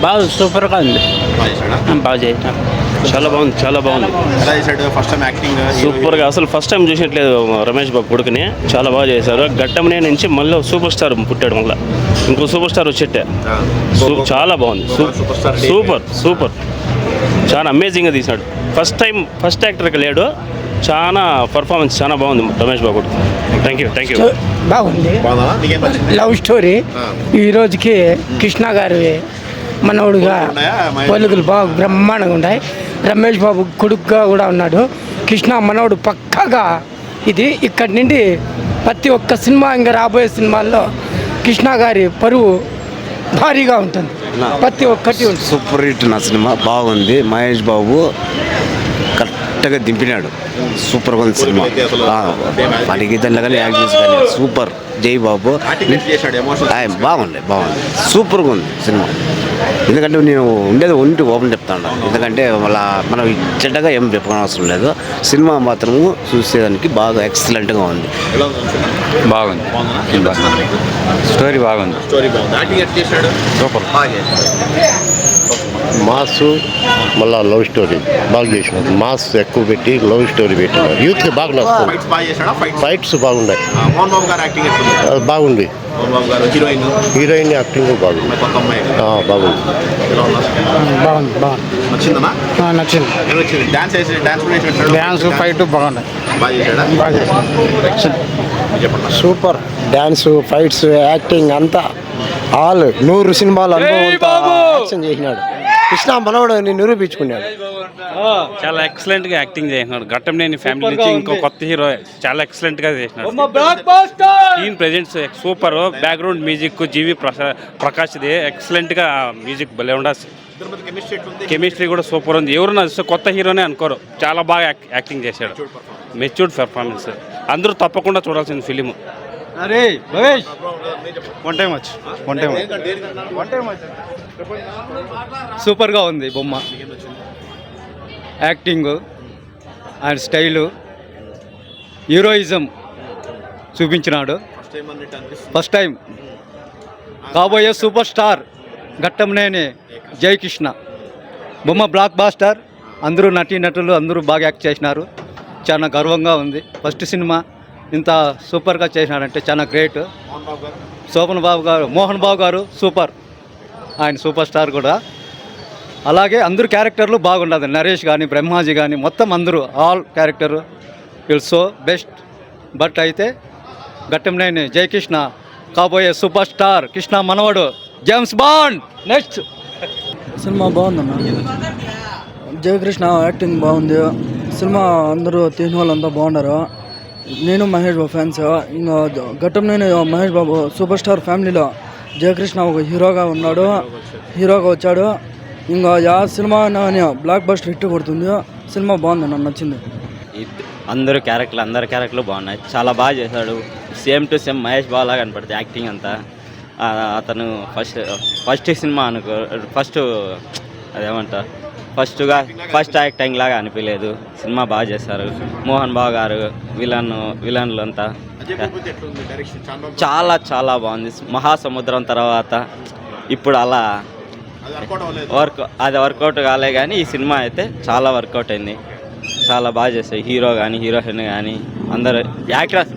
బాగా సూపర్గా ఉంది. బాగా చేసినాడు. చాలా బాగుంది, చాలా బాగుంది. సూపర్గా, అసలు ఫస్ట్ టైం చూసినట్లేదు రమేష్ బాబు కొడుకుని. చాలా బాగా చేశారు. ఘట్టమనే నుంచి మళ్ళీ సూపర్ స్టార్ పుట్టాడు, మళ్ళీ ఇంకో సూపర్ స్టార్ వచ్చేట్టే. చాలా బాగుంది. సూపర్ సూపర్, చాలా అమేజింగ్గా తీశాడు. ఫస్ట్ యాక్టర్కి లేడు. చాలా పర్ఫార్మెన్స్ చాలా బాగుంది రమేష్ బాబు. Thank you. బాగుంది. Love story. ఈ రోజుకి కృష్ణ గారి మనవుడుగా పలుకులు బాగా బ్రహ్మాండంగా ఉన్నాయి. రమేష్ బాబు కొడుకుగా కూడా ఉన్నాడు. కృష్ణ మనవుడు పక్కాగా ఇది ఇక్కడి నుండి ప్రతి ఒక్క సినిమా ఇంకా రాబోయే సినిమాల్లో కృష్ణ గారి పరువు భారీగా ఉంటుంది. ప్రతి ఒక్కటి సూపర్ హిట్ నా సినిమా. బాగుంది. మహేష్ బాబు కరెక్ట్గా దింపినాడు. సూపర్గా ఉంది సినిమా. వాటికి దాంట్లో కానీ యాక్టింగ్స్ కానీ సూపర్. జై బాబు బాగుంది. సూపర్గా ఉంది సినిమా. ఎందుకంటే నేను ఉండేది ఓపెన్ చెప్తాను. ఎందుకంటే మళ్ళీ మనం చెడ్డగా ఏం చెప్పుకోవడం అవసరం లేదు. సినిమా మాత్రము చూసేదానికి బాగా ఎక్సలెంట్గా ఉంది. బాగుంది. స్టోరీ బాగుంది. సూపర్. మాస్ మళ్ళీ లవ్ స్టోరీ బాగా చేసినాడు. మాస్ ఎక్కువ పెట్టి లవ్ స్టోరీ పెట్టినాడు. యూత్కి బాగా నచ్చుతుంది. ఫైట్స్ బాగున్నాయి. బాగుంది. హీరోయిన్ యాక్టింగ్ బాగుంది. నచ్చింది. డ్యాన్స్ ఫైట్ బాగున్నాయి. సూపర్. డ్యాన్స్ ఫైట్స్ యాక్టింగ్ అంతా ఆల్ 100 సినిమాలు అనుభవం చేసినాడు. కృష్ణ మనవడు నిరూపించుకున్నాడు. చాలా ఎక్సలెంట్గా యాక్టింగ్ చేసినాడు. ఘట్టంనేని ఫ్యామిలీ నుంచి ఇంకో కొత్త హీరో చాలా ఎక్సలెంట్గా చేసినాడు. Scene presents super. Background music GV ప్రకాష్ది ఎక్సలెంట్గా మ్యూజిక్ భలే ఉండాలి. కెమిస్ట్రీ కూడా సూపర్ ఉంది. ఎవరు కొత్త హీరోనే అనుకోరు. చాలా బాగా యాక్టింగ్ చేశాడు. Matured performance. అందరూ తప్పకుండా చూడాల్సిన ఫిలిం. అరే భవేష్, వన్ టైం సూపర్గా ఉంది. బొమ్మ యాక్టింగ్ అండ్ స్టైలు హీరోయిజం చూపించినాడు. ఫస్ట్ టైం కాబోయే సూపర్ స్టార్ ఘట్టంనేని జయకృష్ణ. బొమ్మ బ్లాక్ బాస్టర్. అందరూ నటీనటులు అందరూ బాగా యాక్ట్ చేసినారు. చాలా గర్వంగా ఉంది. ఫస్ట్ సినిమా ఇంత సూపర్గా చేసినాడంటే చాలా గ్రేట్. మోహన్ బాబు గారు సూపర్. ఆయన సూపర్ స్టార్ కూడా. అలాగే అందరూ క్యారెక్టర్లు బాగుండదు. నరేష్ కానీ బ్రహ్మాజీ కానీ మొత్తం అందరూ all character will so best. But అయితే ఘట్టంనేని జయకృష్ణ కాబోయే సూపర్ స్టార్. కృష్ణ మనవడు జేమ్స్ బాండ్. నెక్స్ట్ సినిమా బాగుందన్న. జయకృష్ణ యాక్టింగ్ బాగుంది. సినిమా అందరూ తీసిన వాళ్ళంతా బాగున్నారు. నేను మహేష్ బాబు ఫ్యాన్స్. ఇంకా ఘట్టంనేని మహేష్ బాబు సూపర్ స్టార్ ఫ్యామిలీలో జయకృష్ణ ఒక హీరోగా ఉన్నాడు. హీరోగా వచ్చాడు. ఇంకా సినిమా బ్లాక్ బస్టర్ హిట్ కొడుతుంది. సినిమా బాగుంది, నాకు నచ్చింది. అందరి క్యారెక్టర్లు బాగున్నాయి. చాలా బాగా చేశాడు. Same to same Mahesh Babu లాగా కనపడుతుంది యాక్టింగ్ అంతా. అతను ఫస్ట్ సినిమా అదేమంటారు ఫస్ట్ యాక్టింగ్ లాగా అనిపించలేదు. సినిమా బాగా చేశారు. మోహన్ బాబు గారు విలన్లు అంతా చాలా చాలా బాగుంది. మహాసముద్రం తర్వాత ఇప్పుడు అలా వర్కౌట్ కాలే కానీ ఈ సినిమా అయితే చాలా వర్కౌట్ అయింది. చాలా బాగా చేస్తాయి. హీరో కానీ హీరోయిన్ కానీ అందరూ యాక్టర్స్.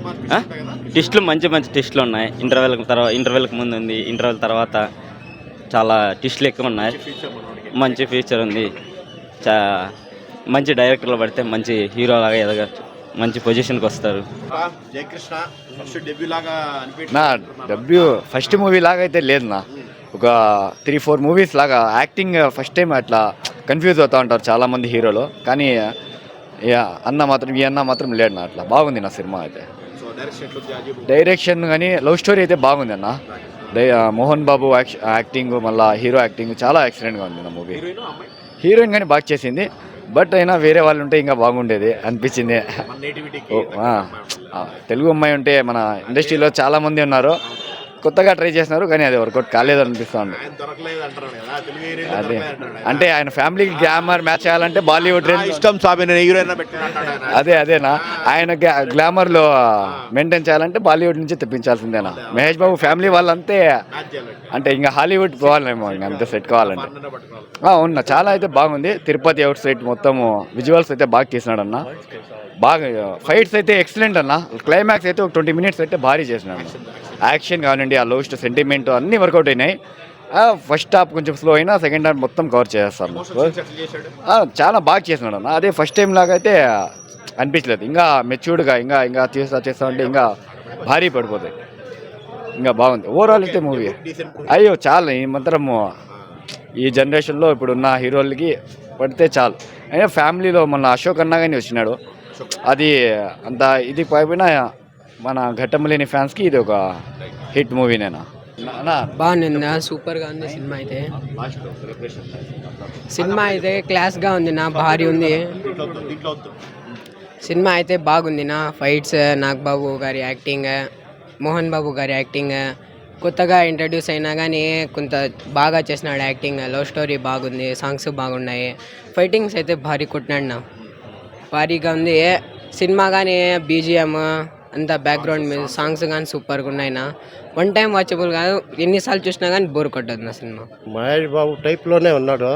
టెస్టులు మంచి టెస్టులు ఉన్నాయి. ఇంటర్వెల్కి ముందు ఉంది. ఇంటర్వెల్ తర్వాత చాలా టెస్టులు ఎక్కువ ఉన్నాయి. మంచి ఫీచర్ ఉంది. మంచి డైరెక్టర్లు పడితే మంచి హీరో లాగా ఎదగచ్చు. మంచి పొజిషన్కి వస్తారు. నా డబ్ల్యూ ఫస్ట్ మూవీ లాగా అయితే లేదు. నా ఒక 3-4 మూవీస్ లాగా యాక్టింగ్ ఫస్ట్ టైం అట్లా కన్ఫ్యూజ్ అవుతూ ఉంటారు చాలామంది హీరోలు. కానీ ఈ అన్న మాత్రం లేడు నా. అట్లా బాగుంది నా సినిమా అయితే. డైరెక్షన్ కానీ లవ్ స్టోరీ అయితే బాగుంది అన్న. మోహన్ బాబు యాక్టింగ్ మళ్ళీ హీరో యాక్టింగ్ చాలా ఎక్సలెంట్గా ఉంది నా మూవీ. హీరోయిన్ కానీ బాగా చేసింది. బట్ అయినా వేరే వాళ్ళు ఉంటే ఇంకా బాగుండేది అనిపించింది. తెలుగు అమ్మాయి ఉంటే మన ఇండస్ట్రీలో చాలామంది ఉన్నారు. కొత్తగా ట్రై చేసినారు కానీ అది వర్కౌట్ కాలేదు అనిపిస్తుంది. అదే అంటే ఆయన ఫ్యామిలీకి గ్లామర్ మ్యాచ్ చేయాలంటే బాలీవుడ్ ఇష్టం స్వామి నేను హీరోయిన్ పెట్టుకున్నాను. అదేనా ఆయన గ్లామర్లో మెయింటైన్ చేయాలంటే బాలీవుడ్ నుంచి తెప్పించాల్సిందేనా. మహేష్ బాబు ఫ్యామిలీ వాళ్ళంతే అంటే ఇంకా హాలీవుడ్ పోవాలేమో ఇంకా అంతే సెట్ కావాలంటే. అవునా చాలా అయితే బాగుంది. తిరుపతి అవుట్ సైడ్ మొత్తము విజువల్స్ అయితే బాగా తీసినాడు అన్న. బాగా ఫైట్స్ అయితే ఎక్సలెంట్ అన్న. క్లైమాక్స్ అయితే ఒక 20 minutes అయితే భారీ చేసినాడు. యాక్షన్ కానివ్వండి, ఆ లోస్ట్ సెంటిమెంట్ అన్నీ వర్కౌట్ అయినాయి. ఫస్ట్ హాఫ్ కొంచెం స్లో అయినా సెకండ్ హాఫ్ మొత్తం కవర్ చేస్తాను. చాలా బాగా చేసినాడు అన్న. అదే ఫస్ట్ టైం లాగా అయితే అనిపించలేదు. ఇంకా మెచ్యూర్డ్గా ఇంకా చేస్తా ఉంటే ఇంకా భారీ పడిపోతాయి. ఇంకా బాగుంది ఓవరాల్ అయితే మూవీ. అయ్యో చాలా ఈ మాత్రము ఈ జనరేషన్లో ఇప్పుడున్న హీరోలకి పడితే చాలు. అయినా ఫ్యామిలీలో మన అశోక్ అన్న కానీ వచ్చినాడు. అది అంత ఇది పోయినా మన ఘట్టంలేని ఫ్యాన్స్కి ఇది ఒక హిట్ మూవీనేనా. బాగుంది, సూపర్గా ఉంది సినిమా అయితే. సినిమా అయితే క్లాస్గా ఉంది నా, భారీ ఉంది సినిమా అయితే. బాగుంది నా. ఫైట్స్, నాగబాబు గారి యాక్టింగ్, మోహన్ బాబు గారి యాక్టింగ్, కొత్తగా ఇంట్రడ్యూస్ అయినా కానీ కొంత బాగా చేసినాడు యాక్టింగ్. లవ్ స్టోరీ బాగుంది, సాంగ్స్ బాగున్నాయి, ఫైటింగ్స్ అయితే భారీ కొట్టినాడు నా. భారీగా ఉంది సినిమా. కానీ బీజిఎం అంతా బ్యాక్గ్రౌండ్ మీద సాంగ్స్ కానీ సూపర్గా ఉన్నాయి నా. వన్ టైం వాచబుల్ కాదు, ఎన్నిసార్లు చూసినా కానీ బోర్ కొట్టదు నా సినిమా. మహేష్ బాబు టైప్లోనే ఉన్నాడు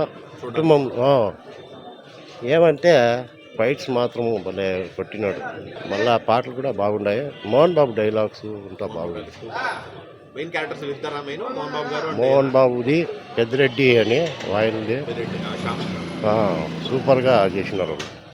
కుటుంబంలో. ఏమంటే ఫైట్స్ మాత్రం భలే కొట్టినాడు. మళ్ళీ ఆ పాటలు కూడా బాగున్నాయి. మోహన్ బాబు డైలాగ్స్ అంతా బాగున్నాయి. మెయిన్ క్యారెక్టర్స్ ఇద్దరా మెయిన్ మోహన్ బాబు గారు మోహన్ బాబుది పెద్దిరెడ్డి అని వాయిల్ది సూపర్గా చేసినారు.